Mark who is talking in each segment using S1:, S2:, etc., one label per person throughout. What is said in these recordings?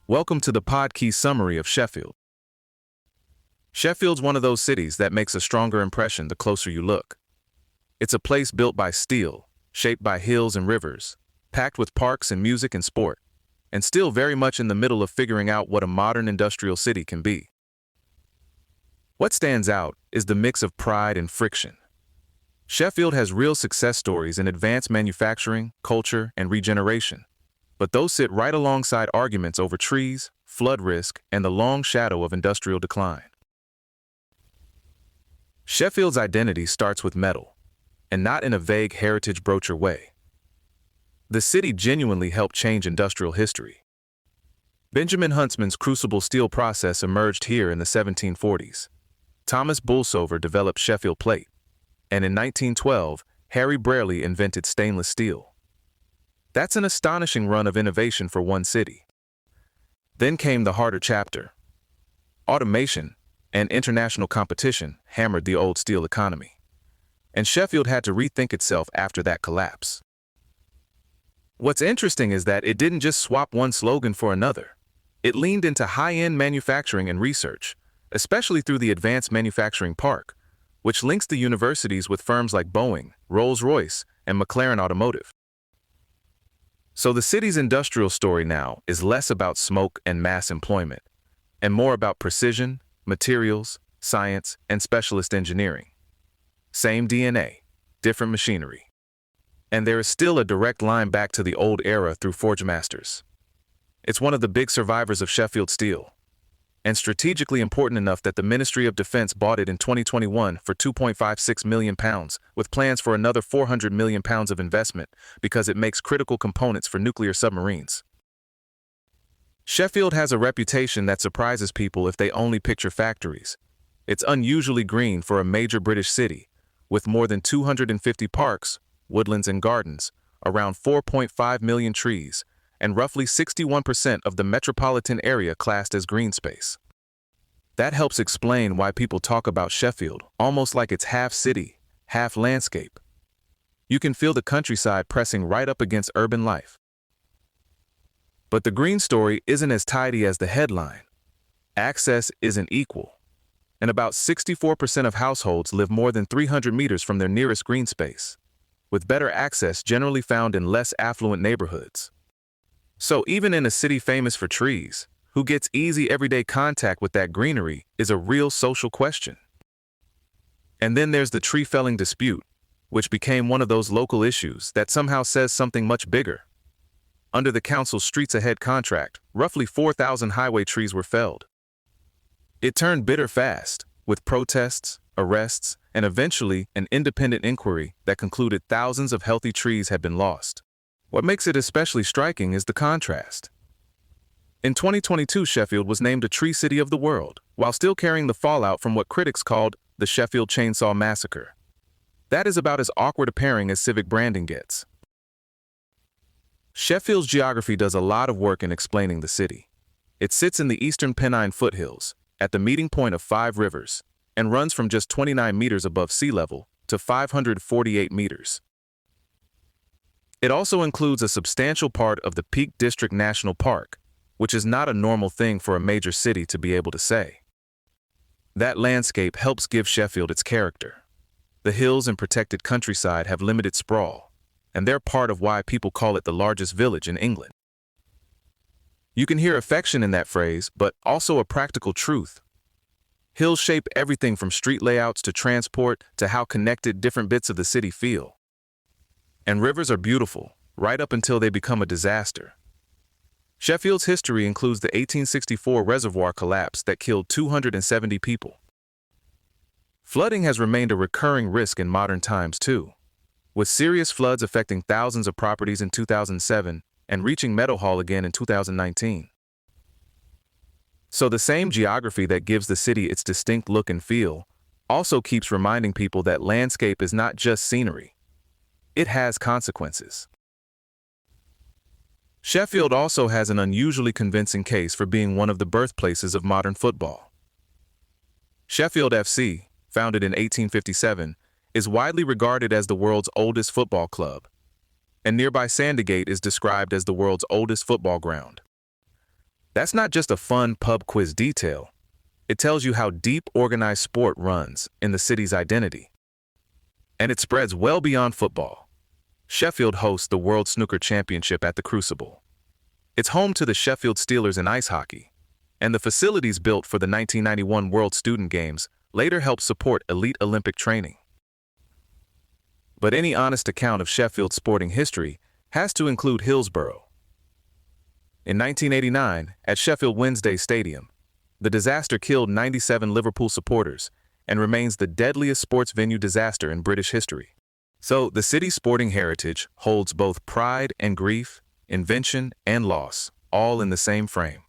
S1: Welcome to the Pod-Key summary of Sheffield. Sheffield's one of those cities that makes a stronger impression the closer you look. It's a place built by steel, shaped by hills and rivers, packed with parks and music and sport, and still very much in the middle of figuring out what a modern industrial city can be. What stands out is the mix of pride and friction. Sheffield has real success stories in advanced manufacturing, culture, and regeneration, but those sit right alongside arguments over trees, flood risk, and the long shadow of industrial decline. Sheffield's identity starts with metal, and not in a vague heritage brochure way. The city genuinely helped change industrial history. Benjamin Huntsman's crucible steel process emerged here in the 1740s. Thomas Bolsover developed Sheffield plate, and in 1912, Harry Brearley invented stainless steel. That's an astonishing run of innovation for one city. Then came the harder chapter. Automation and international competition hammered the old steel economy, and Sheffield had to rethink itself after that collapse. What's interesting is that it didn't just swap one slogan for another. It leaned into high-end manufacturing and research, especially through the Advanced Manufacturing Park, which links the universities with firms like Boeing, Rolls-Royce, and McLaren Automotive. So the city's industrial story now is less about smoke and mass employment, and more about precision, materials, science, and specialist engineering. Same DNA, different machinery. And there is still a direct line back to the old era through Forge Masters. It's one of the big survivors of Sheffield steel, and strategically important enough that the Ministry of Defense bought it in 2021 for £2.56 million, with plans for another £400 million of investment because it makes critical components for nuclear submarines. Sheffield has a reputation that surprises people if they only picture factories. It's unusually green for a major British city, with more than 250 parks, woodlands and gardens, around 4.5 million trees, and roughly 61% of the metropolitan area classed as green space. That helps explain why people talk about Sheffield almost like it's half city, half landscape. You can feel the countryside pressing right up against urban life. But the green story isn't as tidy as the headline. Access isn't equal, and about 64% of households live more than 300 meters from their nearest green space, with better access generally found in less affluent neighborhoods. So even in a city famous for trees, who gets easy everyday contact with that greenery is a real social question. And then there's the tree felling dispute, which became one of those local issues that somehow says something much bigger. Under the council's Streets Ahead contract, roughly 4,000 highway trees were felled. It turned bitter fast, with protests, arrests, and eventually an independent inquiry that concluded thousands of healthy trees had been lost. What makes it especially striking is the contrast. In 2022, Sheffield was named a Tree City of the World, while still carrying the fallout from what critics called the Sheffield Chainsaw Massacre. That is about as awkward a pairing as civic branding gets. Sheffield's geography does a lot of work in explaining the city. It sits in the eastern Pennine foothills, at the meeting point of 5 rivers, and runs from just 29 meters above sea level to 548 meters. It also includes a substantial part of the Peak District National Park, which is not a normal thing for a major city to be able to say. That landscape helps give Sheffield its character. The hills and protected countryside have limited sprawl, and they're part of why people call it the largest village in England. You can hear affection in that phrase, but also a practical truth. Hills shape everything from street layouts to transport to how connected different bits of the city feel. And rivers are beautiful, right up until they become a disaster. Sheffield's history includes the 1864 reservoir collapse that killed 270 people. Flooding has remained a recurring risk in modern times too, with serious floods affecting thousands of properties in 2007 and reaching Meadowhall again in 2019. So the same geography that gives the city its distinct look and feel also keeps reminding people that landscape is not just scenery. It has consequences. Sheffield also has an unusually convincing case for being one of the birthplaces of modern football. Sheffield FC, founded in 1857, is widely regarded as the world's oldest football club, and nearby Sandygate is described as the world's oldest football ground. That's not just a fun pub quiz detail. It tells you how deep organized sport runs in the city's identity. And it spreads well beyond football. Sheffield hosts the World Snooker Championship at the Crucible. It's home to the Sheffield Steelers in ice hockey, and the facilities built for the 1991 World Student Games later helped support elite Olympic training. But any honest account of Sheffield's sporting history has to include Hillsborough. In 1989, at Sheffield Wednesday Stadium, the disaster killed 97 Liverpool supporters and remains the deadliest sports venue disaster in British history. So, the city's sporting heritage holds both pride and grief, invention and loss, all in the same frame.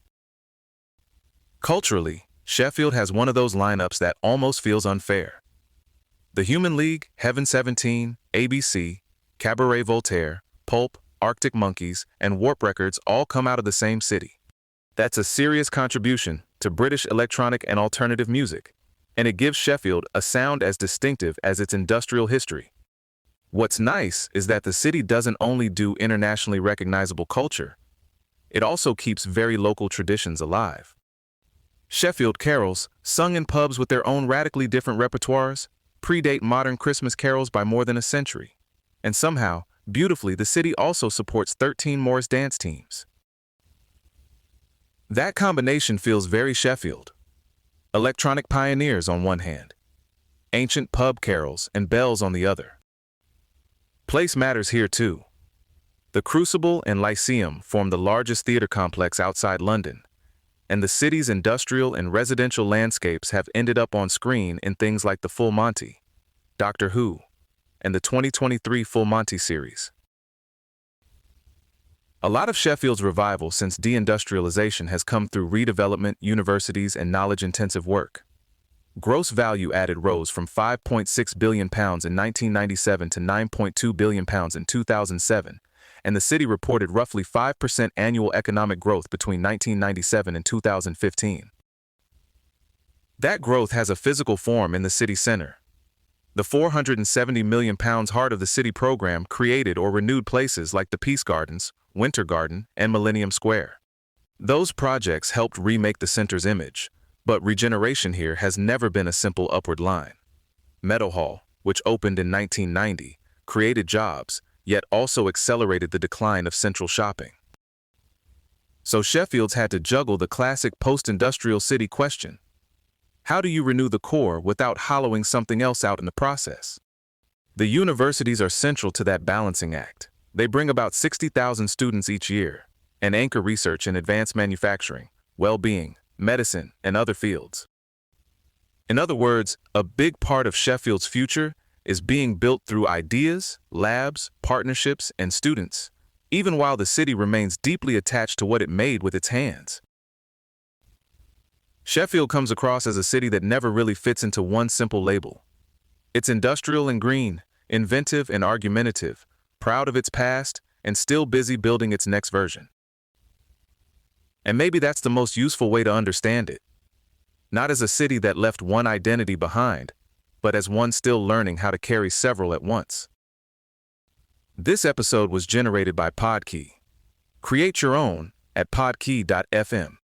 S1: Culturally, Sheffield has one of those lineups that almost feels unfair. The Human League, Heaven 17, ABC, Cabaret Voltaire, Pulp, Arctic Monkeys, and Warp Records all come out of the same city. That's a serious contribution to British electronic and alternative music, and it gives Sheffield a sound as distinctive as its industrial history. What's nice is that the city doesn't only do internationally recognizable culture, it also keeps very local traditions alive. Sheffield carols, sung in pubs with their own radically different repertoires, predate modern Christmas carols by more than a century. And somehow, beautifully, the city also supports 13 Morris dance teams. That combination feels very Sheffield. Electronic pioneers on one hand, ancient pub carols and bells on the other. Place matters here too. The Crucible and Lyceum form the largest theater complex outside London, and the city's industrial and residential landscapes have ended up on screen in things like The Full Monty, Doctor Who, and the 2023 Full Monty series. A lot of Sheffield's revival since deindustrialization has come through redevelopment, universities, and knowledge-intensive work. Gross value added rose from £5.6 billion in 1997 to £9.2 billion in 2007, and the city reported roughly 5% annual economic growth between 1997 and 2015. That growth has a physical form in the city center. The £470 million Heart of the City program created or renewed places like the Peace Gardens, Winter Garden, and Millennium Square. Those projects helped remake the center's image, but regeneration here has never been a simple upward line. Meadowhall, which opened in 1990, created jobs, yet also accelerated the decline of central shopping. So Sheffield's had to juggle the classic post-industrial city question. How do you renew the core without hollowing something else out in the process? The universities are central to that balancing act. They bring about 60,000 students each year and anchor research in advanced manufacturing, well-being, medicine, and other fields. In other words, a big part of Sheffield's future is being built through ideas, labs, partnerships, and students, even while the city remains deeply attached to what it made with its hands. Sheffield comes across as a city that never really fits into one simple label. It's industrial and green, inventive and argumentative, proud of its past, and still busy building its next version. And maybe that's the most useful way to understand it. Not as a city that left one identity behind, but as one still learning how to carry several at once. This episode was generated by Podkey. Create your own at podkey.fm.